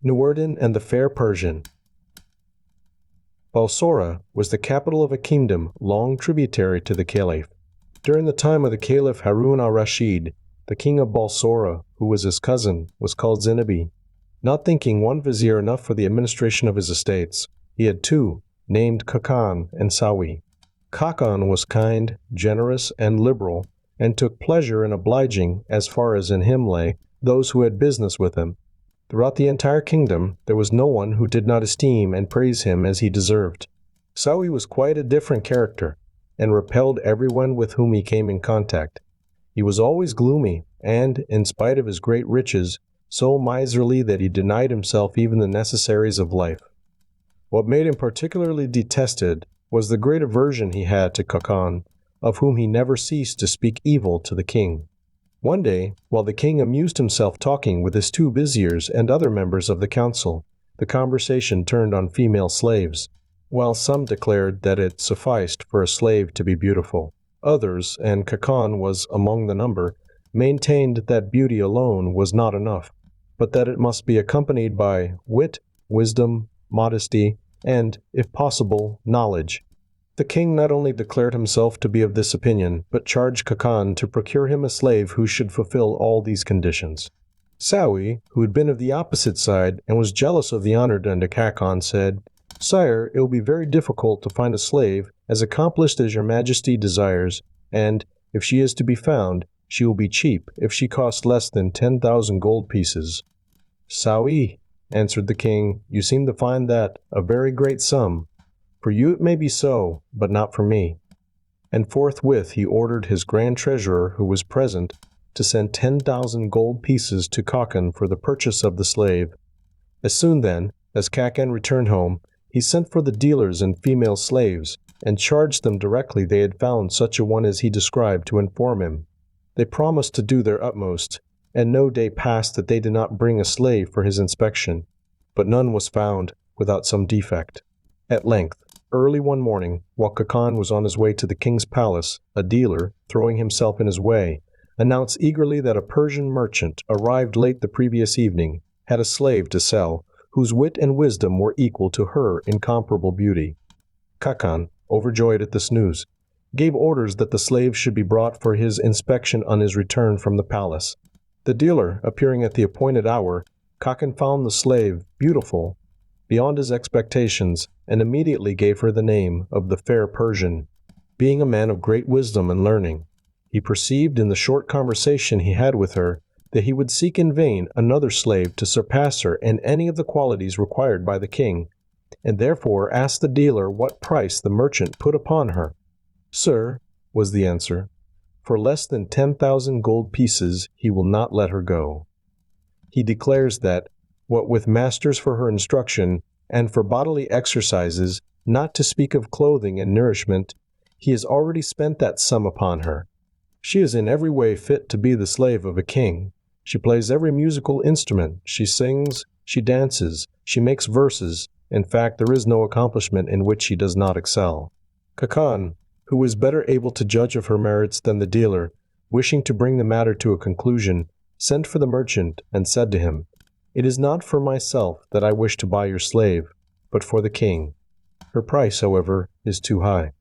Noureddin and the Fair Persian. Balsora was the capital of a kingdom long tributary to the Caliph. During the time of the Caliph Haroun-al-Raschid, the king of Balsora, who was his cousin, was called Zinabi. Not thinking one vizier enough for the administration of his estates, he had two, named Khakan and Sawi. Khakan was kind, generous, and liberal, and took pleasure in obliging, as far as in him lay, those who had business with him. Throughout the entire kingdom, there was no one who did not esteem and praise him as he deserved. Sawi was quite a different character, and repelled everyone with whom he came in contact. He was always gloomy, and, in spite of his great riches, so miserly that he denied himself even the necessaries of life. What made him particularly detested was the great aversion he had to Khakan, of whom he never ceased to speak evil to the king. One day, while the king amused himself talking with his two viziers and other members of the council, the conversation turned on female slaves. While some declared that it sufficed for a slave to be beautiful, others, and Khakan was among the number, maintained that beauty alone was not enough, but that it must be accompanied by wit, wisdom, modesty, and, if possible, knowledge. The king not only declared himself to be of this opinion, but charged Khakan to procure him a slave who should fulfill all these conditions. Sawi, who had been of the opposite side and was jealous of the honor done to Khakan, said, "Sire, it will be very difficult to find a slave as accomplished as your majesty desires, and, if she is to be found, she will be cheap if she costs less than 10,000 gold pieces." "Sawi," answered the king, "you seem to find that a very great sum. For you it may be so, but not for me." And forthwith he ordered his grand treasurer, who was present, to send 10,000 gold pieces to Khakan for the purchase of the slave. As soon then as Khakan returned home, he sent for the dealers in female slaves, and charged them directly they had found such a one as he described to inform him. They promised to do their utmost, and no day passed that they did not bring a slave for his inspection, but none was found without some defect. At length, early one morning, while Khakan was on his way to the king's palace, a dealer, throwing himself in his way, announced eagerly that a Persian merchant, arrived late the previous evening, had a slave to sell, whose wit and wisdom were equal to her incomparable beauty. Khakan, overjoyed at this news, gave orders that the slave should be brought for his inspection on his return from the palace. The dealer, appearing at the appointed hour, Khakan found the slave beautiful beyond his expectations, and immediately gave her the name of the Fair Persian. Being a man of great wisdom and learning, he perceived in the short conversation he had with her that he would seek in vain another slave to surpass her in any of the qualities required by the king, and therefore asked the dealer what price the merchant put upon her. "Sir," was the answer, "for less than 10,000 gold pieces he will not let her go. He declares that, what with masters for her instruction, and for bodily exercises, not to speak of clothing and nourishment, he has already spent that sum upon her. She is in every way fit to be the slave of a king. She plays every musical instrument, she sings, she dances, she makes verses. In fact, there is no accomplishment in which she does not excel." Khakan, who was better able to judge of her merits than the dealer, wishing to bring the matter to a conclusion, sent for the merchant and said to him, "It is not for myself that I wish to buy your slave, but for the king. Her price, however, is too high."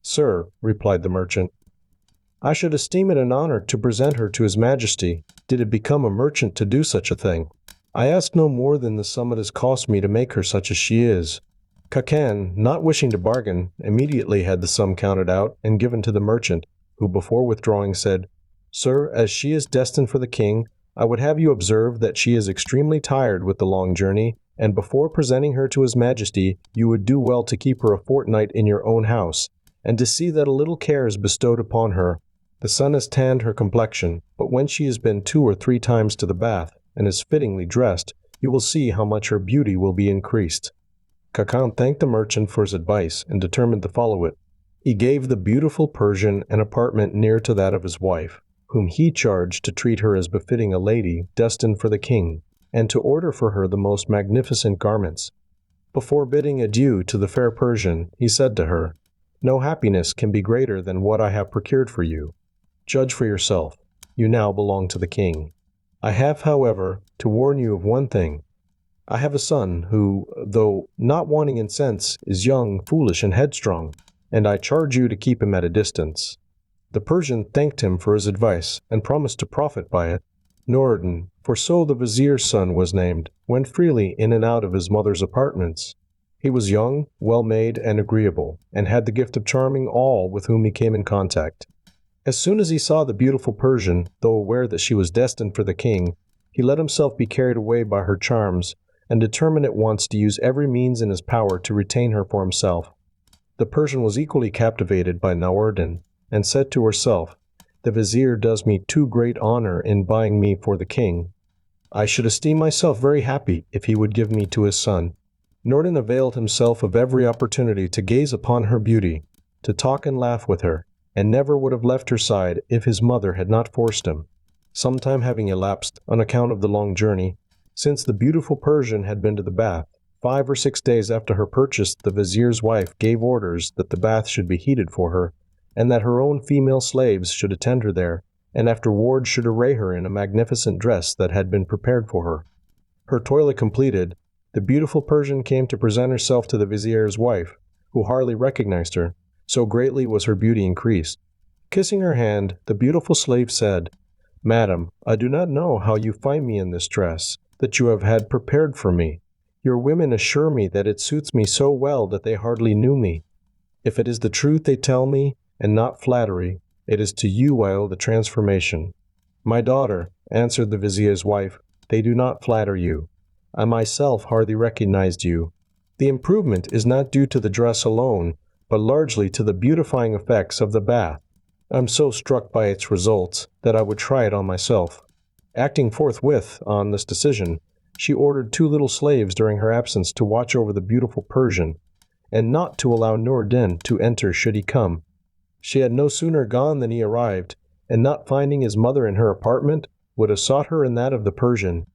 "Sir," replied the merchant, "I should esteem it an honor to present her to his majesty, did it become a merchant to do such a thing. I ask no more than the sum it has cost me to make her such as she is." Khakan, not wishing to bargain, immediately had the sum counted out and given to the merchant, who before withdrawing said, "Sir, as she is destined for the king, I would have you observe that she is extremely tired with the long journey, and before presenting her to his majesty, you would do well to keep her a fortnight in your own house, and to see that a little care is bestowed upon her. The sun has tanned her complexion, but when she has been 2 or 3 times to the bath, and is fittingly dressed, you will see how much her beauty will be increased." Khakan thanked the merchant for his advice, and determined to follow it. He gave the beautiful Persian an apartment near to that of his wife, whom he charged to treat her as befitting a lady destined for the king, and to order for her the most magnificent garments. Before bidding adieu to the fair Persian, he said to her, "No happiness can be greater than what I have procured for you. Judge for yourself. You now belong to the king. I have, however, to warn you of one thing. I have a son who, though not wanting in sense, is young, foolish, and headstrong, and I charge you to keep him at a distance." The Persian thanked him for his advice, and promised to profit by it. Noureddin, for so the vizier's son was named, went freely in and out of his mother's apartments. He was young, well-made, and agreeable, and had the gift of charming all with whom he came in contact. As soon as he saw the beautiful Persian, though aware that she was destined for the king, he let himself be carried away by her charms, and determined at once to use every means in his power to retain her for himself. The Persian was equally captivated by Noureddin, and said to herself, "The vizier does me too great honor in buying me for the king. I should esteem myself very happy if he would give me to his son." Noureddin availed himself of every opportunity to gaze upon her beauty, to talk and laugh with her, and never would have left her side if his mother had not forced him. Some time having elapsed, on account of the long journey, since the beautiful Persian had been to the bath, 5 or 6 days after her purchase the vizier's wife gave orders that the bath should be heated for her, and that her own female slaves should attend her there, and afterward should array her in a magnificent dress that had been prepared for her. Her toilet completed, the beautiful Persian came to present herself to the vizier's wife, who hardly recognized her, so greatly was her beauty increased. Kissing her hand, the beautiful slave said, "Madam, I do not know how you find me in this dress that you have had prepared for me. Your women assure me that it suits me so well that they hardly knew me. If it is the truth they tell me, and not flattery, it is to you I owe the transformation." "My daughter," answered the vizier's wife, "they do not flatter you. I myself hardly recognized you. The improvement is not due to the dress alone, but largely to the beautifying effects of the bath. I'm so struck by its results that I would try it on myself." Acting forthwith on this decision, she ordered 2 little slaves during her absence to watch over the beautiful Persian, and not to allow Noureddin to enter should he come. She had no sooner gone than he arrived, and not finding his mother in her apartment, would have sought her in that of the Persian.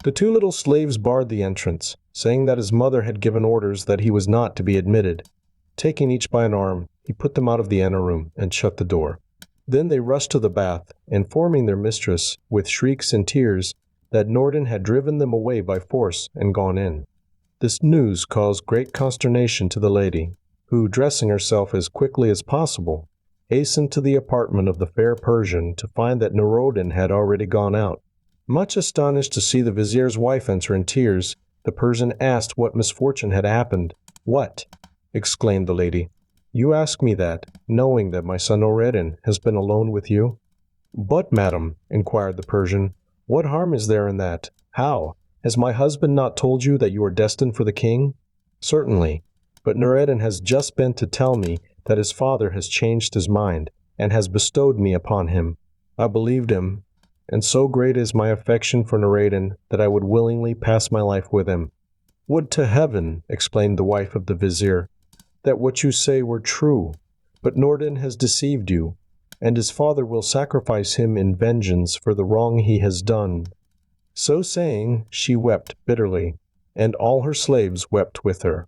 The 2 little slaves barred the entrance, saying that his mother had given orders that he was not to be admitted. Taking each by an arm, he put them out of the inner room and shut the door. Then they rushed to the bath, informing their mistress, with shrieks and tears, that Noureddin had driven them away by force and gone in. This news caused great consternation to the lady, who, dressing herself as quickly as possible, hastened to the apartment of the fair Persian to find that Noureddin had already gone out. Much astonished to see the vizier's wife enter in tears, the Persian asked what misfortune had happened. "What?" exclaimed the lady. "You ask me that, knowing that my son Noureddin has been alone with you?" "But, madam," inquired the Persian, "what harm is there in that? How? Has my husband not told you that you are destined for the king?" "Certainly, but Noureddin has just been to tell me that his father has changed his mind, and has bestowed me upon him. I believed him, and so great is my affection for Noureddin that I would willingly pass my life with him." "Would to heaven," exclaimed the wife of the vizier, "that what you say were true, but Noureddin has deceived you, and his father will sacrifice him in vengeance for the wrong he has done." So saying, she wept bitterly, and all her slaves wept with her.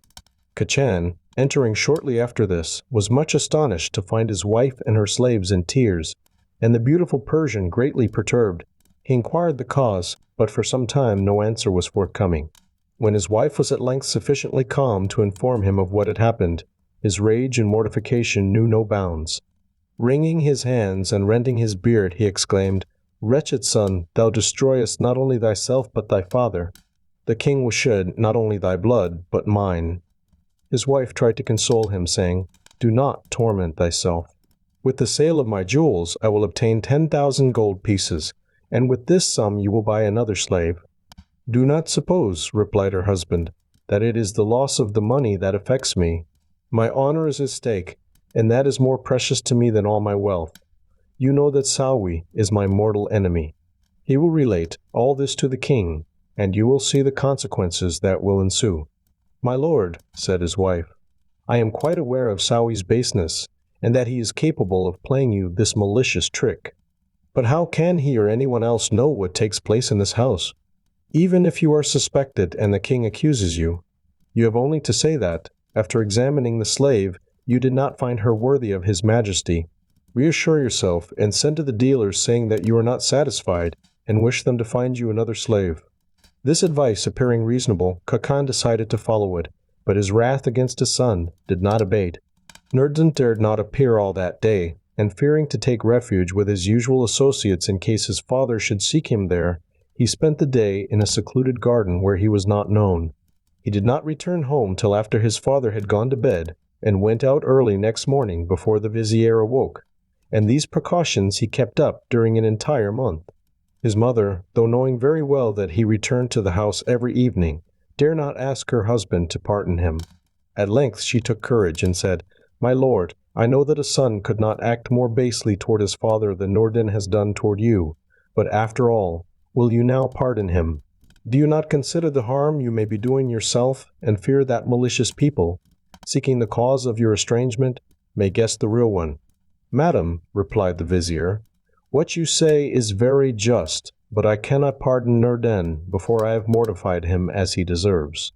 Kachan, entering shortly after this, was much astonished to find his wife and her slaves in tears, and the beautiful Persian greatly perturbed. He inquired the cause, but for some time no answer was forthcoming. When his wife was at length sufficiently calm to inform him of what had happened, his rage and mortification knew no bounds. Wringing his hands and rending his beard, he exclaimed, "Wretched son, thou destroyest not only thyself but thy father. The king will shed not only thy blood, but mine." His wife tried to console him, saying, "Do not torment thyself. With the sale of my jewels I will obtain 10,000 gold pieces, and with this sum you will buy another slave." "Do not suppose," replied her husband, "that it is the loss of the money that affects me. My honor is at stake, and that is more precious to me than all my wealth. You know that Sawi is my mortal enemy. He will relate all this to the king, and you will see the consequences that will ensue." "My lord," said his wife, "I am quite aware of Sawi's baseness, and that he is capable of playing you this malicious trick. But how can he or anyone else know what takes place in this house? Even if you are suspected and the king accuses you, you have only to say that, after examining the slave, you did not find her worthy of his majesty. Reassure yourself and send to the dealers saying that you are not satisfied and wish them to find you another slave." This advice appearing reasonable, Khacan decided to follow it, but his wrath against his son did not abate. Noureddin dared not appear all that day, and fearing to take refuge with his usual associates in case his father should seek him there, he spent the day in a secluded garden where he was not known. He did not return home till after his father had gone to bed, and went out early next morning before the vizier awoke, and these precautions he kept up during an entire month. His mother, though knowing very well that he returned to the house every evening, dare not ask her husband to pardon him. At length she took courage and said, "My lord, I know that a son could not act more basely toward his father than Noureddin has done toward you, but after all, will you now pardon him? Do you not consider the harm you may be doing yourself, and fear that malicious people, seeking the cause of your estrangement, may guess the real one?" "Madam," replied the vizier, "what you say is very just, but I cannot pardon Noureddin before I have mortified him as he deserves."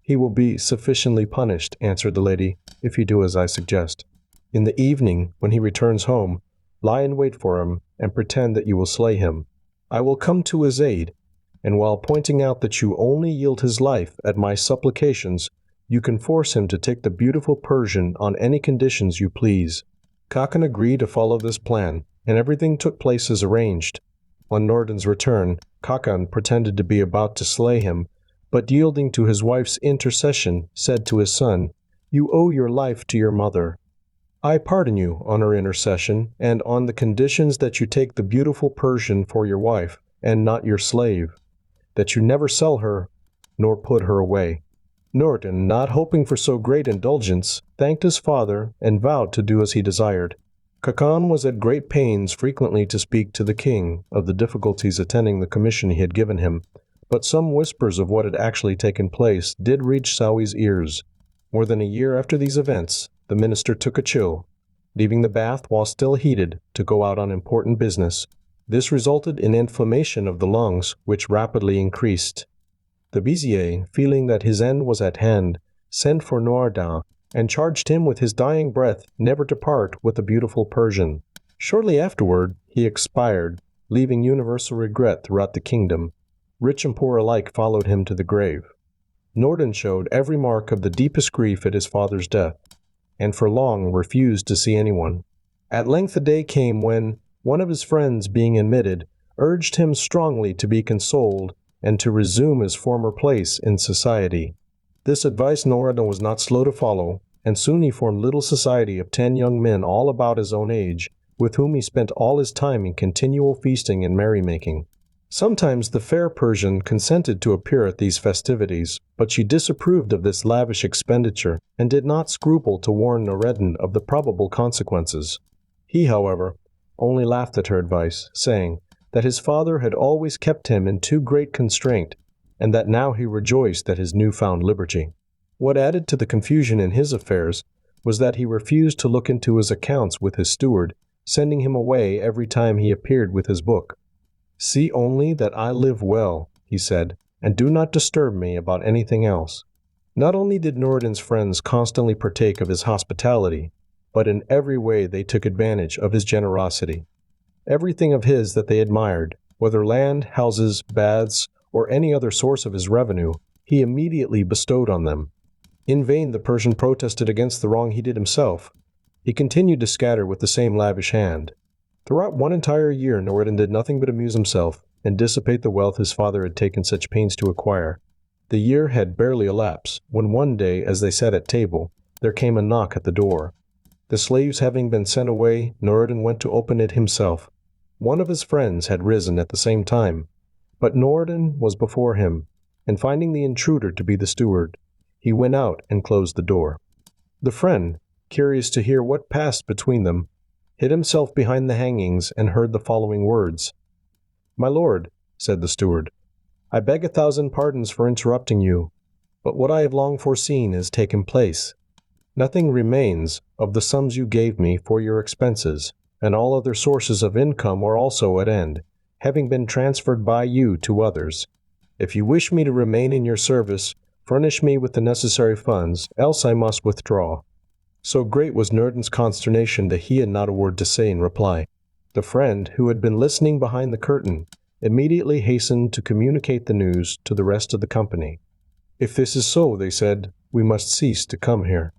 "He will be sufficiently punished," answered the lady, "if you do as I suggest. In the evening, when he returns home, lie in wait for him, and pretend that you will slay him. I will come to his aid, and while pointing out that you only yield his life at my supplications, you can force him to take the beautiful Persian on any conditions you please." Khacan agreed to follow this plan, and everything took place as arranged. On Noureddin's return, Khacan pretended to be about to slay him, but yielding to his wife's intercession, said to his son, "You owe your life to your mother. I pardon you on her intercession, and on the conditions that you take the beautiful Persian for your wife, and not your slave, that you never sell her, nor put her away." Noureddin, not hoping for so great indulgence, thanked his father, and vowed to do as he desired. Khacan was at great pains frequently to speak to the king of the difficulties attending the commission he had given him, but some whispers of what had actually taken place did reach Saoui's ears. More than a year after these events, the minister took a chill, leaving the bath while still heated to go out on important business. This resulted in inflammation of the lungs, which rapidly increased. The vizier, feeling that his end was at hand, sent for Noureddin and charged him with his dying breath never to part with the beautiful Persian. Shortly afterward, he expired, leaving universal regret throughout the kingdom. Rich and poor alike followed him to the grave. Noureddin showed every mark of the deepest grief at his father's death, and for long refused to see anyone. At length a day came when, one of his friends being admitted, urged him strongly to be consoled and to resume his former place in society. This advice Noureddin was not slow to follow, and soon he formed little society of 10 young men all about his own age, with whom he spent all his time in continual feasting and merrymaking. Sometimes the fair Persian consented to appear at these festivities, but she disapproved of this lavish expenditure, and did not scruple to warn Noureddin of the probable consequences. He, however, only laughed at her advice, saying that his father had always kept him in too great constraint, and that now he rejoiced at his new-found liberty. What added to the confusion in his affairs was that he refused to look into his accounts with his steward, sending him away every time he appeared with his book. "See only that I live well," he said, "and do not disturb me about anything else." Not only did Noureddin's friends constantly partake of his hospitality, but in every way they took advantage of his generosity. Everything of his that they admired, whether land, houses, baths, or any other source of his revenue, he immediately bestowed on them. In vain the Persian protested against the wrong he did himself. He continued to scatter with the same lavish hand. Throughout one entire year Noureddin did nothing but amuse himself and dissipate the wealth his father had taken such pains to acquire. The year had barely elapsed, when one day, as they sat at table, there came a knock at the door. The slaves having been sent away, Noureddin went to open it himself. One of his friends had risen at the same time, but Noureddin was before him, and finding the intruder to be the steward, he went out and closed the door. The friend, curious to hear what passed between them, hid himself behind the hangings and heard the following words. "My lord," said the steward, "I beg 1,000 pardons for interrupting you, but what I have long foreseen has taken place. Nothing remains of the sums you gave me for your expenses, and all other sources of income are also at end, having been transferred by you to others. If you wish me to remain in your service, furnish me with the necessary funds, else I must withdraw." So great was Noureddin's consternation that he had not a word to say in reply. The friend, who had been listening behind the curtain, immediately hastened to communicate the news to the rest of the company. "If this is so," they said, "we must cease to come here."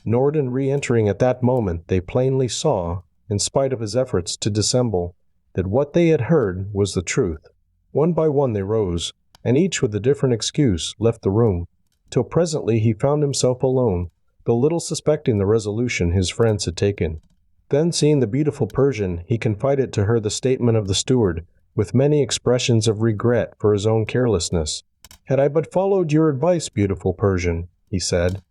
Noureddin re-entering at that moment, they plainly saw, in spite of his efforts to dissemble, that what they had heard was the truth. One by one they rose, and each with a different excuse left the room, till presently he found himself alone, though little suspecting the resolution his friends had taken. Then, seeing the beautiful Persian, he confided to her the statement of the steward, with many expressions of regret for his own carelessness. "Had I but followed your advice, beautiful Persian," he said,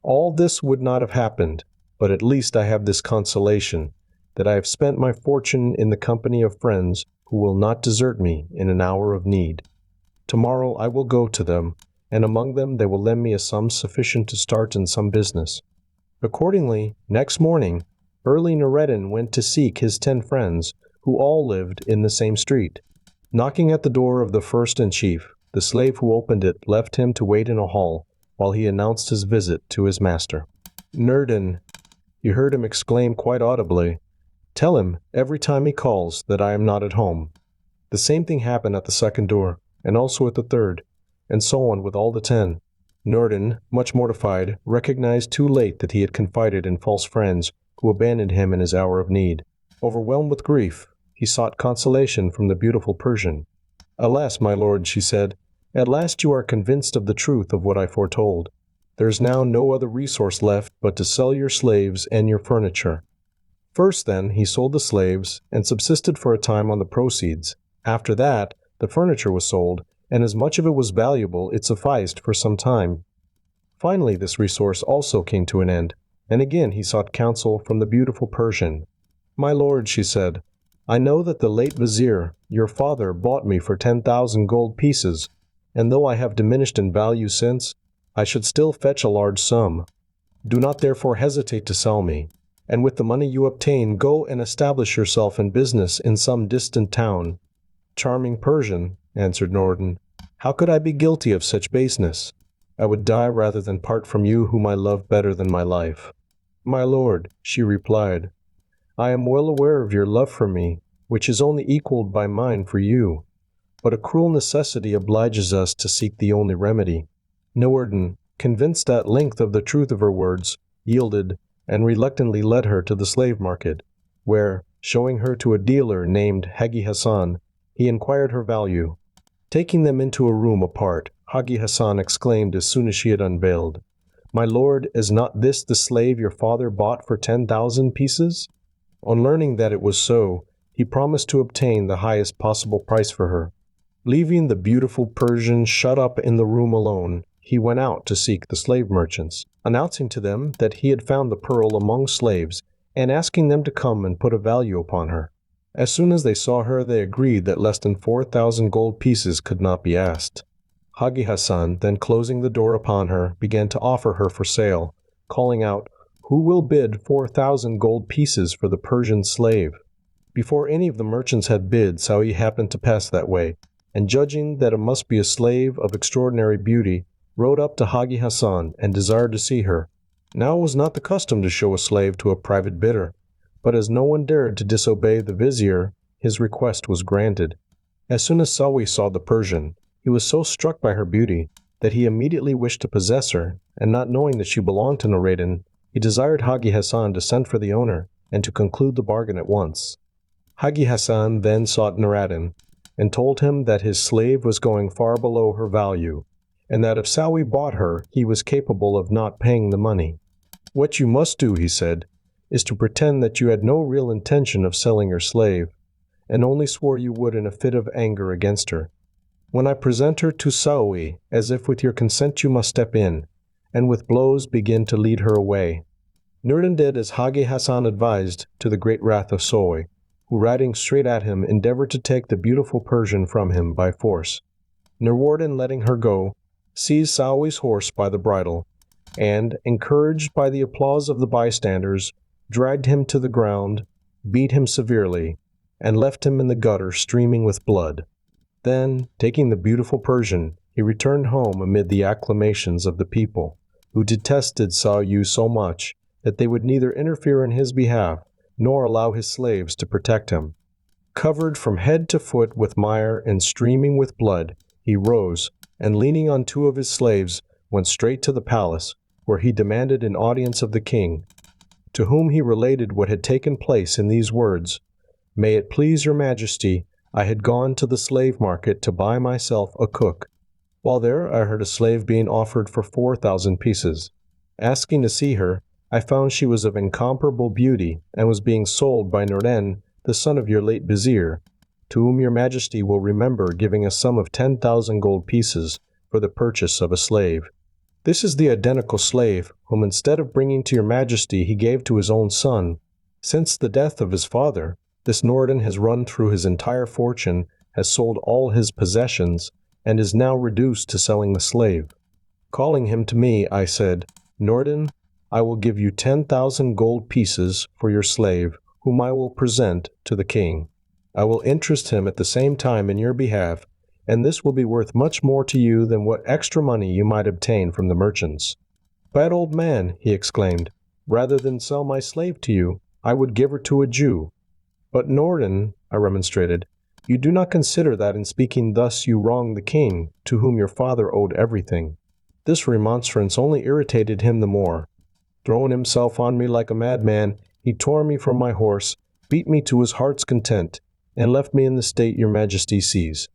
"all this would not have happened, but at least I have this consolation, that I have spent my fortune in the company of friends who will not desert me in an hour of need. Tomorrow I will go to them, and among them they will lend me a sum sufficient to start in some business." Accordingly, next morning, early Noureddin went to seek his 10 friends, who all lived in the same street. Knocking at the door of the first in chief, the slave who opened it left him to wait in a hall, while he announced his visit to his master. "Noureddin," he heard him exclaim quite audibly, "tell him, every time he calls, that I am not at home." The same thing happened at the second door, and also at the third, and so on with all the 10. Noureddin, much mortified, recognized too late that he had confided in false friends who abandoned him in his hour of need. Overwhelmed with grief, he sought consolation from the beautiful Persian. "Alas, my lord," she said, "at last you are convinced of the truth of what I foretold. There is now no other resource left but to sell your slaves and your furniture." First, then, he sold the slaves, and subsisted for a time on the proceeds. After that, the furniture was sold, and as much of it was valuable, it sufficed for some time. Finally, this resource also came to an end, and again he sought counsel from the beautiful Persian. "My lord," she said, "I know that the late vizier, your father, bought me for 10,000 gold pieces, and though I have diminished in value since, I should still fetch a large sum. Do not therefore hesitate to sell me, and with the money you obtain, go and establish yourself in business in some distant town." "Charming Persian," answered Noureddin, "how could I be guilty of such baseness? I would die rather than part from you whom I love better than my life." "My lord," she replied, "I am well aware of your love for me, which is only equaled by mine for you, but a cruel necessity obliges us to seek the only remedy." Noureddin, convinced at length of the truth of her words, yielded, and reluctantly led her to the slave market, where, showing her to a dealer named Hagi Hassan, he inquired her value. Taking them into a room apart, Hagi Hassan exclaimed as soon as she had unveiled, "My lord, is not this the slave your father bought for 10,000 pieces?" On learning that it was so, he promised to obtain the highest possible price for her. Leaving the beautiful Persian shut up in the room alone, he went out to seek the slave merchants, announcing to them that he had found the pearl among slaves, and asking them to come and put a value upon her. As soon as they saw her, they agreed that less than 4,000 gold pieces could not be asked. Hagi Hassan, then closing the door upon her, began to offer her for sale, calling out, "Who will bid 4,000 gold pieces for the Persian slave?" Before any of the merchants had bid, Saouy happened to pass that way, and judging that it must be a slave of extraordinary beauty, rode up to Hagi Hassan and desired to see her. Now it was not the custom to show a slave to a private bidder, but as no one dared to disobey the vizier, his request was granted. As soon as Saouy saw the Persian, he was so struck by her beauty that he immediately wished to possess her, and not knowing that she belonged to Noureddin, he desired Hagi Hassan to send for the owner and to conclude the bargain at once. Hagi Hassan then sought Noureddin, and told him that his slave was going far below her value, and that if Saouy bought her, he was capable of not paying the money. "What you must do," he said, "is to pretend that you had no real intention of selling your slave, and only swore you would in a fit of anger against her. When I present her to Saouy, as if with your consent you must step in, and with blows begin to lead her away." Noureddin did as Hagi Hassan advised, to the great wrath of Saouy, who, riding straight at him, endeavored to take the beautiful Persian from him by force. Noureddin, letting her go, seized Saoui's horse by the bridle, and, encouraged by the applause of the bystanders, dragged him to the ground, beat him severely, and left him in the gutter streaming with blood. Then, taking the beautiful Persian, he returned home amid the acclamations of the people, who detested Saouy so much that they would neither interfere in his behalf nor allow his slaves to protect him. Covered from head to foot with mire and streaming with blood, he rose, and leaning on two of his slaves, went straight to the palace, where he demanded an audience of the king, to whom he related what had taken place in these words: "May it please your majesty, I had gone to the slave market to buy myself a cook. While there, I heard a slave being offered for 4,000 pieces. Asking to see her, I found she was of incomparable beauty, and was being sold by Noureddin, the son of your late vizier, to whom your majesty will remember giving a sum of 10,000 gold pieces for the purchase of a slave. This is the identical slave, whom instead of bringing to your majesty he gave to his own son. Since the death of his father, this Noureddin has run through his entire fortune, has sold all his possessions, and is now reduced to selling the slave. Calling him to me, I said, 'Noureddin, I will give you 10,000 gold pieces for your slave, whom I will present to the king. I will interest him at the same time in your behalf, and this will be worth much more to you than what extra money you might obtain from the merchants.' 'Bad old man,' he exclaimed, 'rather than sell my slave to you, I would give her to a Jew.' 'But Noureddin,' I remonstrated, 'you do not consider that in speaking thus you wrong the king, to whom your father owed everything.' This remonstrance only irritated him the more. Throwing himself on me like a madman, he tore me from my horse, beat me to his heart's content, and left me in the state your majesty sees."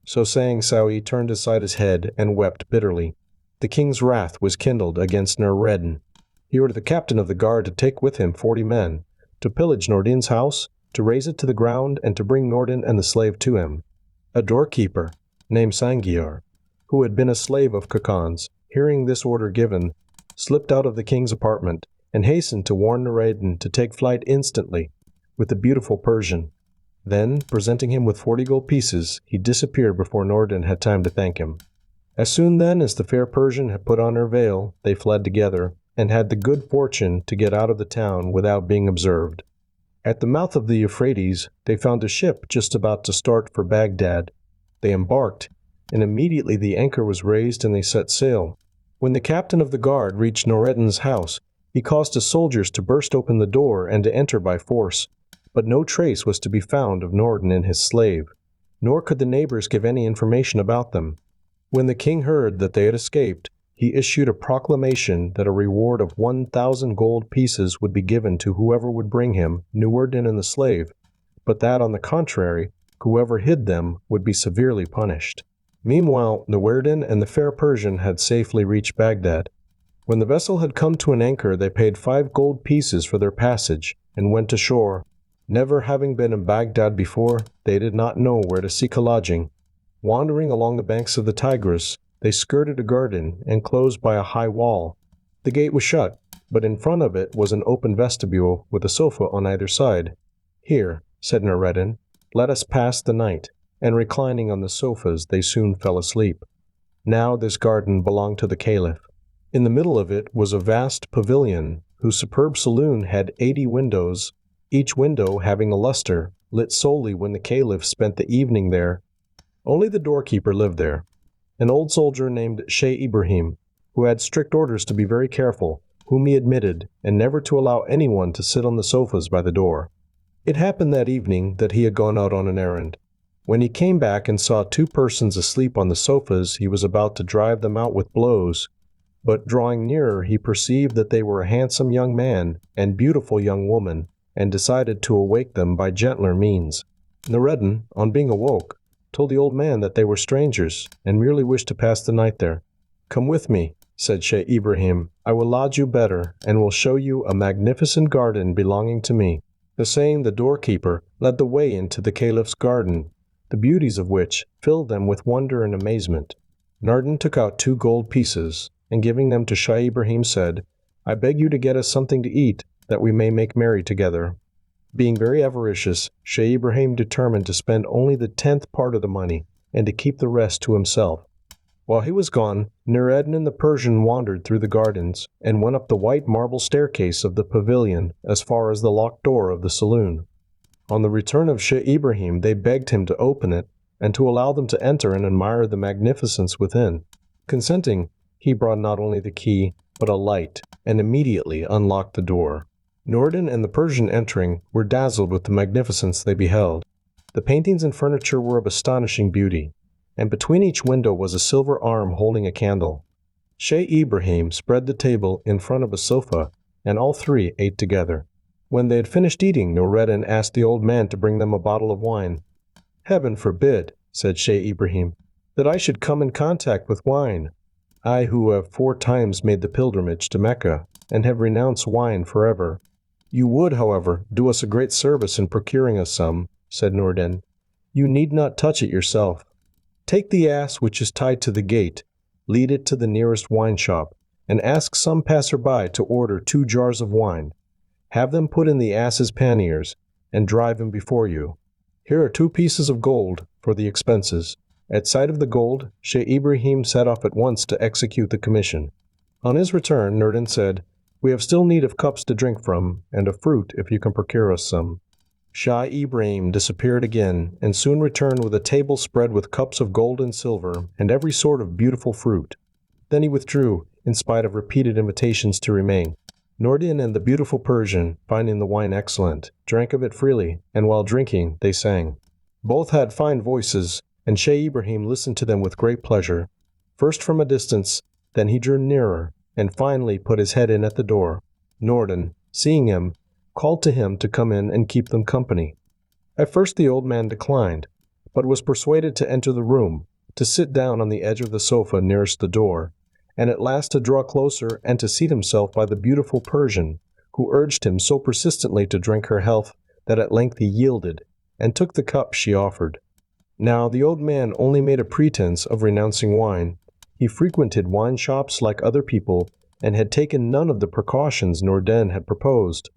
So saying, Saouy turned aside his head and wept bitterly. The king's wrath was kindled against Noureddin. He ordered the captain of the guard to take with him 40 men, to pillage Noureddin's house, to raze it to the ground, and to bring Noureddin and the slave to him. A doorkeeper, named Sangiar, who had been a slave of Khakan's, hearing this order given, slipped out of the king's apartment, and hastened to warn Noureddin to take flight instantly with the beautiful Persian. Then, presenting him with 40 gold pieces, he disappeared before Noureddin had time to thank him. As soon then as the fair Persian had put on her veil, they fled together, and had the good fortune to get out of the town without being observed. At the mouth of the Euphrates, they found a ship just about to start for Baghdad. They embarked, and immediately the anchor was raised and they set sail. When the captain of the guard reached Noureddin's house, he caused his soldiers to burst open the door and to enter by force. But no trace was to be found of Noureddin and his slave, nor could the neighbors give any information about them. When the king heard that they had escaped, he issued a proclamation that a reward of 1,000 gold pieces would be given to whoever would bring him, Noureddin and the slave, but that, on the contrary, whoever hid them would be severely punished. Meanwhile, Noureddin and the fair Persian had safely reached Baghdad. When the vessel had come to an anchor, they paid 5 gold pieces for their passage, and went ashore. Never having been in Baghdad before, they did not know where to seek a lodging. Wandering along the banks of the Tigris, they skirted a garden enclosed by a high wall. The gate was shut, but in front of it was an open vestibule with a sofa on either side. "Here," said Noureddin, "let us pass the night," and reclining on the sofas they soon fell asleep. Now this garden belonged to the Caliph. In the middle of it was a vast pavilion, whose superb saloon had 80 windows, each window having a luster, lit solely when the Caliph spent the evening there. Only the doorkeeper lived there, an old soldier named Sheikh Ibrahim, who had strict orders to be very careful, whom he admitted, and never to allow anyone to sit on the sofas by the door. It happened that evening that he had gone out on an errand. When he came back and saw 2 persons asleep on the sofas, he was about to drive them out with blows, but drawing nearer he perceived that they were a handsome young man and beautiful young woman, and decided to awake them by gentler means. Noureddin, on being awoke, told the old man that they were strangers, and merely wished to pass the night there. "Come with me," said Sheikh Ibrahim. "I will lodge you better, and will show you a magnificent garden belonging to me." So saying, the doorkeeper led the way into the Caliph's garden, the beauties of which filled them with wonder and amazement. Noureddin took out 2 gold pieces, and giving them to Sheikh Ibrahim said, "I beg you to get us something to eat, that we may make merry together." Being very avaricious, Sheikh Ibrahim determined to spend only the 10th part of the money, and to keep the rest to himself. While he was gone, Noureddin and the Persian wandered through the gardens, and went up the white marble staircase of the pavilion as far as the locked door of the saloon. On the return of Sheikh Ibrahim, they begged him to open it, and to allow them to enter and admire the magnificence within. Consenting, he brought not only the key, but a light, and immediately unlocked the door. Noureddin and the Persian entering, were dazzled with the magnificence they beheld. The paintings and furniture were of astonishing beauty, and between each window was a silver arm holding a candle. Sheikh Ibrahim spread the table in front of a sofa, and all three ate together. When they had finished eating, Noureddin asked the old man to bring them a bottle of wine. "Heaven forbid," said Sheikh Ibrahim, "that I should come in contact with wine, I who have 4 times made the pilgrimage to Mecca, and have renounced wine forever." "You would, however, do us a great service in procuring us some," said Noureddin. "You need not touch it yourself. Take the ass which is tied to the gate, lead it to the nearest wine shop, and ask some passer-by to order 2 jars of wine. Have them put in the ass's panniers, and drive him before you. Here are 2 pieces of gold for the expenses." At sight of the gold, Sheikh Ibrahim set off at once to execute the commission. On his return, Noureddin said, "We have still need of cups to drink from, and of fruit if you can procure us some." Shah Ibrahim disappeared again, and soon returned with a table spread with cups of gold and silver, and every sort of beautiful fruit. Then he withdrew, in spite of repeated invitations to remain. Noureddin and the beautiful Persian, finding the wine excellent, drank of it freely, and while drinking, they sang. Both had fine voices, and Sheikh Ibrahim listened to them with great pleasure. First from a distance, then he drew nearer, and finally put his head in at the door. Noureddin, seeing him, called to him to come in and keep them company. At first the old man declined, but was persuaded to enter the room, to sit down on the edge of the sofa nearest the door, and at last to draw closer and to seat himself by the beautiful Persian, who urged him so persistently to drink her health that at length he yielded, and took the cup she offered. Now the old man only made a pretense of renouncing wine. He frequented wine shops like other people, and had taken none of the precautions Noureddin had proposed.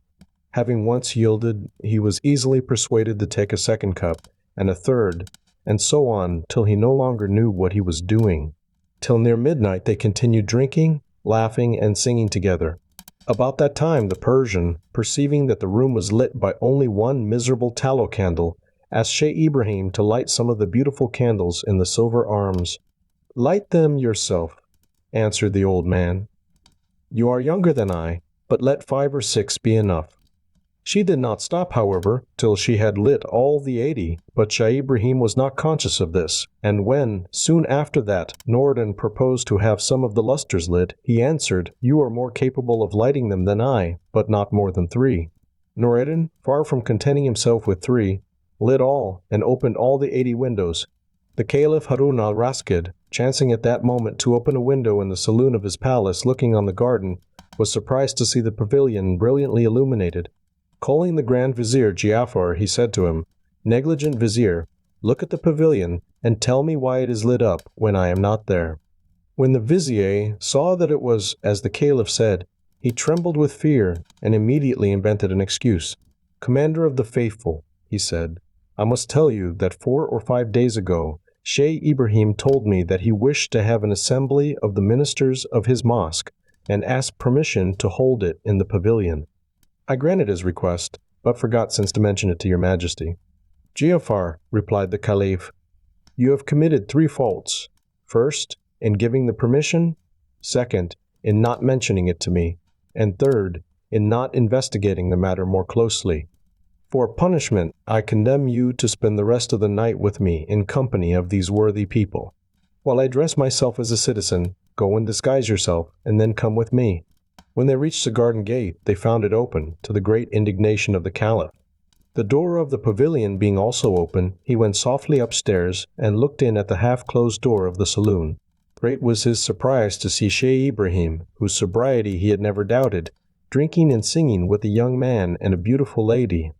Having once yielded, he was easily persuaded to take a second cup, and a third, and so on till he no longer knew what he was doing. Till near midnight they continued drinking, laughing, and singing together. About that time the Persian, perceiving that the room was lit by only one miserable tallow candle, asked Sheikh Ibrahim to light some of the beautiful candles in the silver arms. "Light them yourself," answered the old man. "You are younger than I, but let 5 or 6 be enough." She did not stop, however, till she had lit all the 80, but Sheikh Ibrahim was not conscious of this, and when, soon after that, Noureddin proposed to have some of the lustres lit, he answered, "You are more capable of lighting them than I, but not more than 3. Noureddin, far from contenting himself with 3, lit all, and opened all the 80 windows. The Caliph Haroun-al-Raschid, chancing at that moment to open a window in the saloon of his palace looking on the garden, was surprised to see the pavilion brilliantly illuminated. Calling the Grand Vizier Giafar, he said to him, "Negligent Vizier, look at the pavilion, and tell me why it is lit up when I am not there." When the Vizier saw that it was as the Caliph said, he trembled with fear, and immediately invented an excuse. "Commander of the Faithful," he said, "I must tell you that 4 or 5 days ago, Sheikh Ibrahim told me that he wished to have an assembly of the ministers of his mosque, and asked permission to hold it in the pavilion. I granted his request, but forgot since to mention it to your majesty." "Giafar," replied the Caliph, "you have committed 3 faults. First, in giving the permission. Second, in not mentioning it to me. And third, in not investigating the matter more closely. For punishment, I condemn you to spend the rest of the night with me in company of these worthy people. While I dress myself as a citizen, go and disguise yourself, and then come with me." When they reached the garden gate, they found it open, to the great indignation of the Caliph. The door of the pavilion being also open, he went softly upstairs, and looked in at the half-closed door of the saloon. Great was his surprise to see Sheikh Ibrahim, whose sobriety he had never doubted, drinking and singing with a young man and a beautiful lady.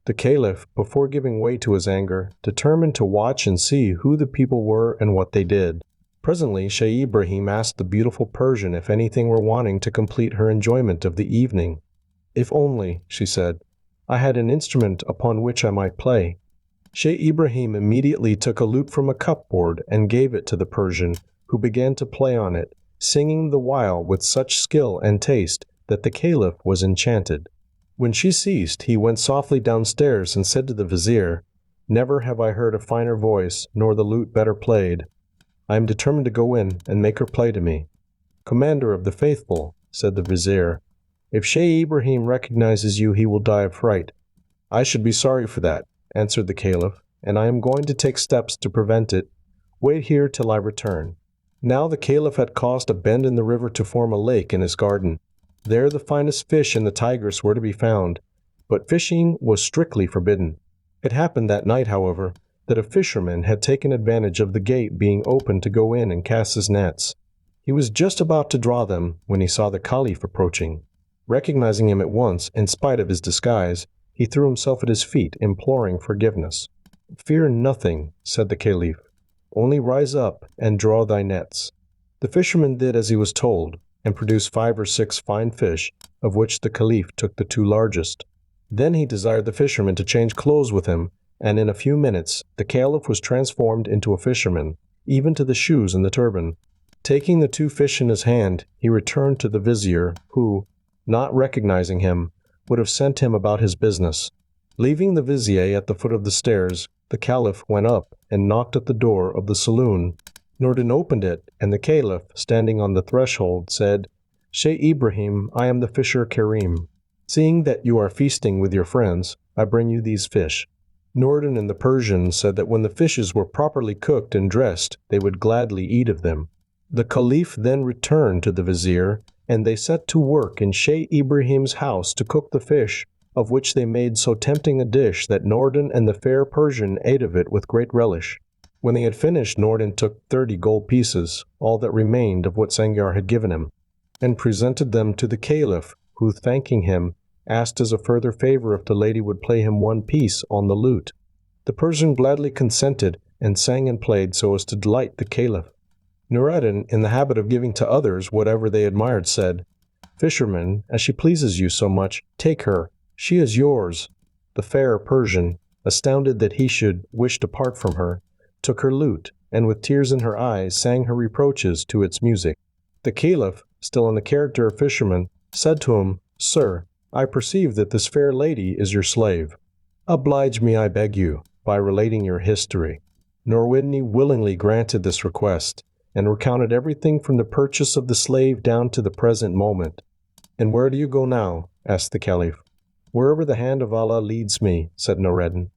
The Caliph, before giving way to his anger, determined to watch and see who the people were and what they did. Presently Sheikh Ibrahim asked the beautiful Persian if anything were wanting to complete her enjoyment of the evening. "If only," she said, "I had an instrument upon which I might play." Sheikh Ibrahim immediately took a lute from a cupboard and gave it to the Persian, who began to play on it, singing the while with such skill and taste that the Caliph was enchanted. When she ceased, he went softly downstairs and said to the Vizier, "Never have I heard a finer voice, nor the lute better played. I am determined to go in and make her play to me." "Commander of the Faithful," said the Vizier, "if Sheikh Ibrahim recognizes you, he will die of fright." "I should be sorry for that," answered the Caliph, and I am going to take steps to prevent it. Wait here till I return." Now the Caliph had caused a bend in the river to form a lake in his garden. There the finest fish in the Tigris were to be found, but fishing was strictly forbidden. It happened that night, however, that a fisherman had taken advantage of the gate being open to go in and cast his nets. He was just about to draw them when he saw the Caliph approaching. Recognizing him at once, in spite of his disguise, he threw himself at his feet, imploring forgiveness. "Fear nothing," said the Caliph. "Only rise up and draw thy nets." The fisherman did as he was told, and produced 5 or 6 fine fish, of which the Caliph took the 2 largest. Then he desired the fisherman to change clothes with him, and in a few minutes the Caliph was transformed into a fisherman, even to the shoes and the turban. Taking the 2 fish in his hand, he returned to the vizier, who, not recognizing him, would have sent him about his business. Leaving the vizier at the foot of the stairs, the Caliph went up and knocked at the door of the saloon. Noureddin opened it, and the Caliph, standing on the threshold, said, "Sheikh Ibrahim, I am the fisher Karim. Seeing that you are feasting with your friends, I bring you these fish." Noureddin and the Persian said that when the fishes were properly cooked and dressed, they would gladly eat of them. The Caliph then returned to the vizier, and they set to work in Sheikh Ibrahim's house to cook the fish, of which they made so tempting a dish that Noureddin and the fair Persian ate of it with great relish. When they had finished, Noureddin took 30 gold pieces, all that remained of what Sangiar had given him, and presented them to the Caliph, who, thanking him, asked as a further favor if the lady would play him 1 piece on the lute. The Persian gladly consented, and sang and played so as to delight the Caliph. Noureddin, in the habit of giving to others whatever they admired, said, "Fisherman, as she pleases you so much, take her. She is yours." The fair Persian, astounded that he should wish to part from her, took her lute, and with tears in her eyes sang her reproaches to its music. The Caliph, still in the character of fisherman, said to him, "Sir, I perceive that this fair lady is your slave. Oblige me, I beg you, by relating your history." Noureddin willingly granted this request, and recounted everything from the purchase of the slave down to the present moment. "And where do you go now?" asked the Caliph. "Wherever the hand of Allah leads me," said Noureddin.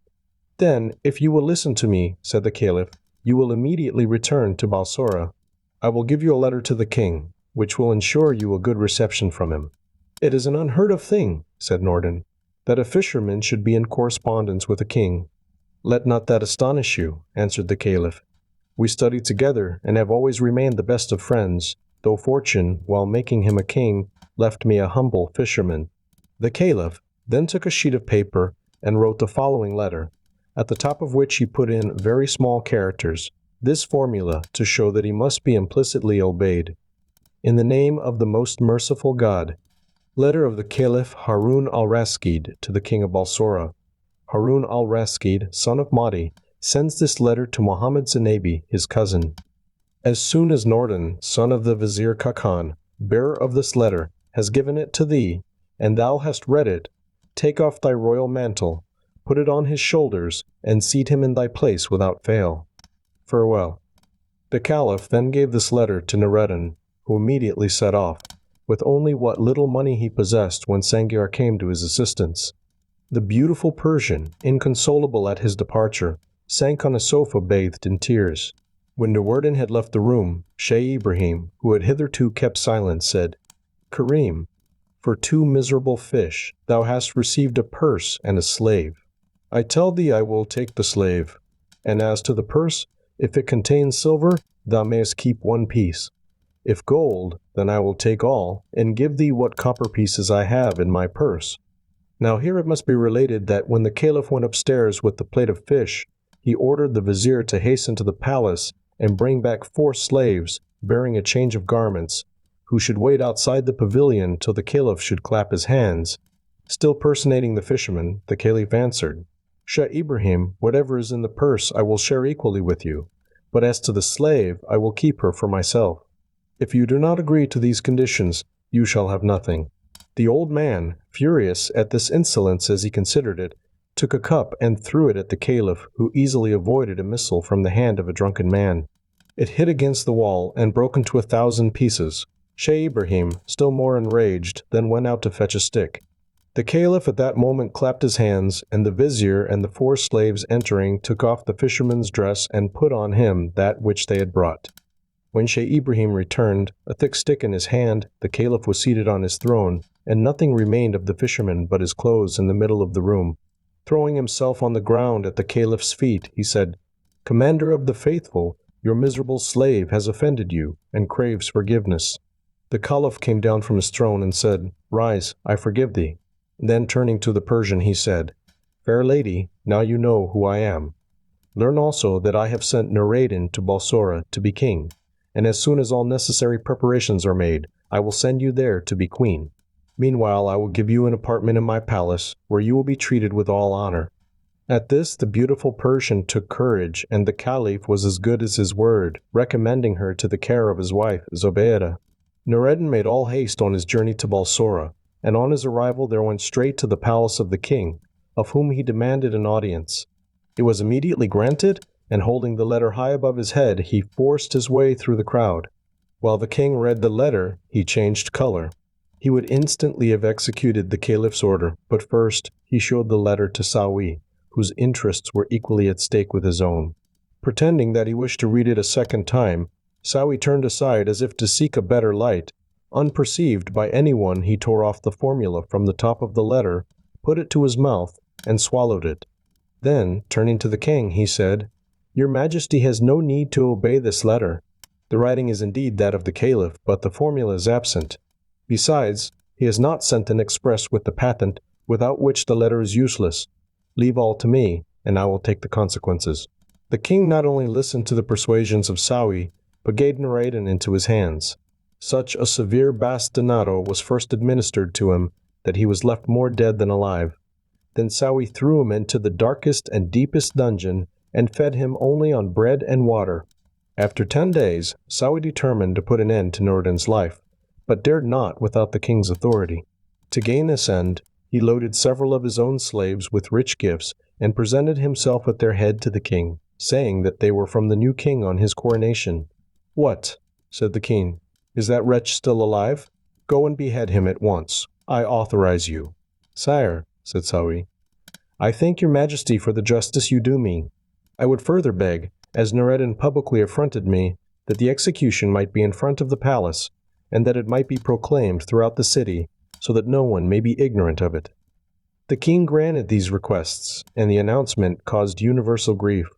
"Then, if you will listen to me," said the Caliph, "you will immediately return to Balsora. I will give you a letter to the king, which will ensure you a good reception from him." "It is an unheard of thing," said Noureddin, "that a fisherman should be in correspondence with a king." "Let not that astonish you," answered the Caliph. "We studied together and have always remained the best of friends, though fortune, while making him a king, left me a humble fisherman." The Caliph then took a sheet of paper and wrote the following letter, at the top of which he put in very small characters this formula to show that he must be implicitly obeyed. "In the name of the most merciful God. Letter of the Caliph Haroun-al-Raschid to the king of Balsora. Haroun-al-Raschid, son of Mahdi, sends this letter to Muhammad Zenabi, his cousin. As soon as Noureddin, son of the vizier Khacan, bearer of this letter, has given it to thee, and thou hast read it, take off thy royal mantle, put it on his shoulders, and seat him in thy place without fail. Farewell." The Caliph then gave this letter to Noureddin, who immediately set off, with only what little money he possessed when Sangiar came to his assistance. The beautiful Persian, inconsolable at his departure, sank on a sofa bathed in tears. When Noureddin had left the room, Sheikh Ibrahim, who had hitherto kept silence, said, "Karim, for 2 miserable fish thou hast received a purse and a slave. I tell thee I will take the slave, and as to the purse, if it contains silver, thou mayest keep 1 piece. If gold, then I will take all, and give thee what copper pieces I have in my purse." Now here it must be related that when the Caliph went upstairs with the plate of fish, he ordered the vizier to hasten to the palace and bring back 4 slaves, bearing a change of garments, who should wait outside the pavilion till the Caliph should clap his hands. Still personating the fisherman, the Caliph answered, "Sheikh Ibrahim, whatever is in the purse I will share equally with you, but as to the slave, I will keep her for myself. If you do not agree to these conditions, you shall have nothing." The old man, furious at this insolence as he considered it, took a cup and threw it at the Caliph, who easily avoided a missile from the hand of a drunken man. It hit against the wall and broke into 1,000 pieces. Sheikh Ibrahim, still more enraged, then went out to fetch a stick. The caliph at that moment clapped his hands, and the vizier and the 4 slaves entering took off the fisherman's dress and put on him that which they had brought. When Sheikh Ibrahim returned, a thick stick in his hand, the caliph was seated on his throne, and nothing remained of the fisherman but his clothes in the middle of the room. Throwing himself on the ground at the caliph's feet, he said, "Commander of the faithful, your miserable slave has offended you, and craves forgiveness." The caliph came down from his throne and said, "Rise, I forgive thee." Then turning to the Persian, he said, "Fair lady, now you know who I am. Learn also that I have sent Noureddin to Balsora to be king, and as soon as all necessary preparations are made, I will send you there to be queen. Meanwhile, I will give you an apartment in my palace, where you will be treated with all honor." At this, the beautiful Persian took courage, and the caliph was as good as his word, recommending her to the care of his wife, Zobeida. Noureddin made all haste on his journey to Balsora, and on his arrival there went straight to the palace of the king, of whom he demanded an audience. It was immediately granted, and holding the letter high above his head, he forced his way through the crowd. While the king read the letter, he changed color. He would instantly have executed the caliph's order, but first he showed the letter to Sawi, whose interests were equally at stake with his own. Pretending that he wished to read it a second time, Sawi turned aside as if to seek a better light. Unperceived by anyone, he tore off the formula from the top of the letter, put it to his mouth, and swallowed it. Then, turning to the king, he said, "Your Majesty has no need to obey this letter. The writing is indeed that of the caliph, but the formula is absent. Besides, he has not sent an express with the patent, without which the letter is useless. Leave all to me, and I will take the consequences." The king not only listened to the persuasions of Sawi, but gave Noureddin into his hands. Such a severe bastinado was first administered to him that he was left more dead than alive. Then Sawi threw him into the darkest and deepest dungeon, and fed him only on bread and water. After 10 days, Sawi determined to put an end to Noureddin's life, but dared not without the king's authority. To gain this end, he loaded several of his own slaves with rich gifts, and presented himself at their head to the king, saying that they were from the new king on his coronation. "What?" said the king. "Is that wretch still alive? Go and behead him at once. I authorize you." "Sire," said Sawi, "I thank your majesty for the justice you do me. I would further beg, as Noureddin publicly affronted me, that the execution might be in front of the palace, and that it might be proclaimed throughout the city, so that no one may be ignorant of it." The king granted these requests, and the announcement caused universal grief,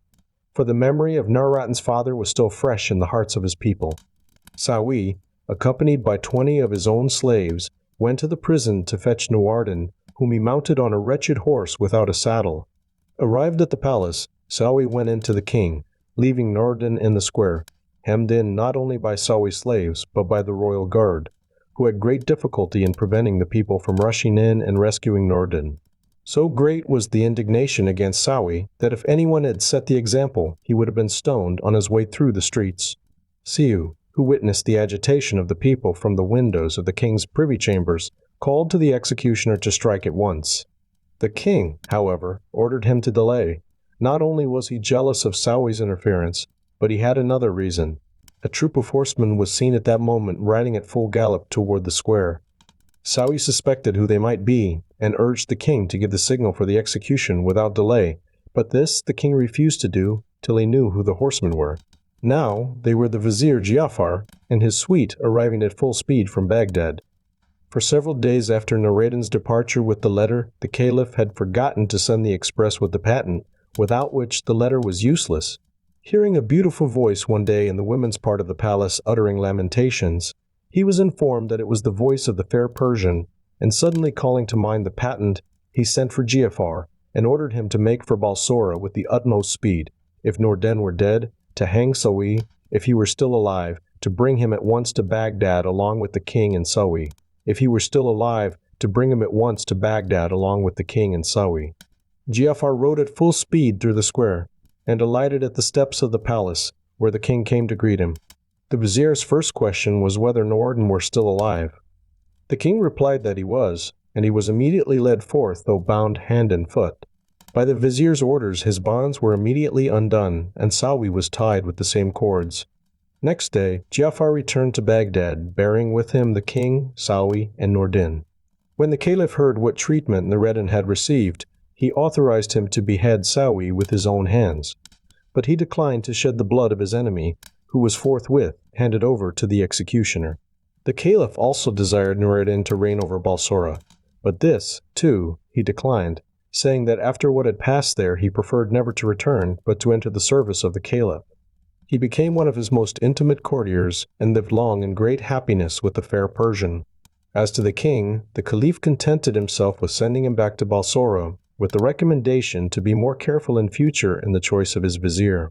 for the memory of Noureddin's father was still fresh in the hearts of his people. Sawi, accompanied by 20 of his own slaves, went to the prison to fetch Noureddin, whom he mounted on a wretched horse without a saddle. Arrived at the palace, Sawi went in to the king, leaving Noureddin in the square, hemmed in not only by Sawi's slaves, but by the royal guard, who had great difficulty in preventing the people from rushing in and rescuing Noureddin. So great was the indignation against Sawi that if anyone had set the example, he would have been stoned on his way through the streets. Siu, who witnessed the agitation of the people from the windows of the king's privy chambers, called to the executioner to strike at once. The king, however, ordered him to delay. Not only was he jealous of Sawi's interference, but he had another reason. A troop of horsemen was seen at that moment riding at full gallop toward the square. Sawi suspected who they might be, and urged the king to give the signal for the execution without delay, but this the king refused to do till he knew who the horsemen were. Now they were the vizier Giafar and his suite arriving at full speed from Baghdad. For several days after Noureddin's departure with the letter, the caliph had forgotten to send the express with the patent, without which the letter was useless. Hearing a beautiful voice one day in the women's part of the palace uttering lamentations, he was informed that it was the voice of the fair Persian, and suddenly calling to mind the patent, he sent for Giafar, and ordered him to make for Balsora with the utmost speed. If Noureddin were dead, to hang Sawi; if he were still alive, to bring him at once to Baghdad along with the king and Sawi; if he were still alive, to bring him at once to Baghdad along with the king and Sawi. Giafar rode at full speed through the square, and alighted at the steps of the palace, where the king came to greet him. The vizier's first question was whether Noureddin were still alive. The king replied that he was, and he was immediately led forth, though bound hand and foot. By the vizier's orders his bonds were immediately undone, and Sawi was tied with the same cords. Next day, Giafar returned to Baghdad, bearing with him the king, Sawi, and Noureddin. When the Caliph heard what treatment Noureddin had received, he authorized him to behead Sawi with his own hands. But he declined to shed the blood of his enemy, who was forthwith handed over to the executioner. The Caliph also desired Noureddin to reign over Balsora, but this, too, he declined, saying that after what had passed there he preferred never to return, but to enter the service of the Caliph. He became one of his most intimate courtiers and lived long in great happiness with the fair Persian. As to the king, the Caliph contented himself with sending him back to Balsora, with the recommendation to be more careful in future in the choice of his vizier.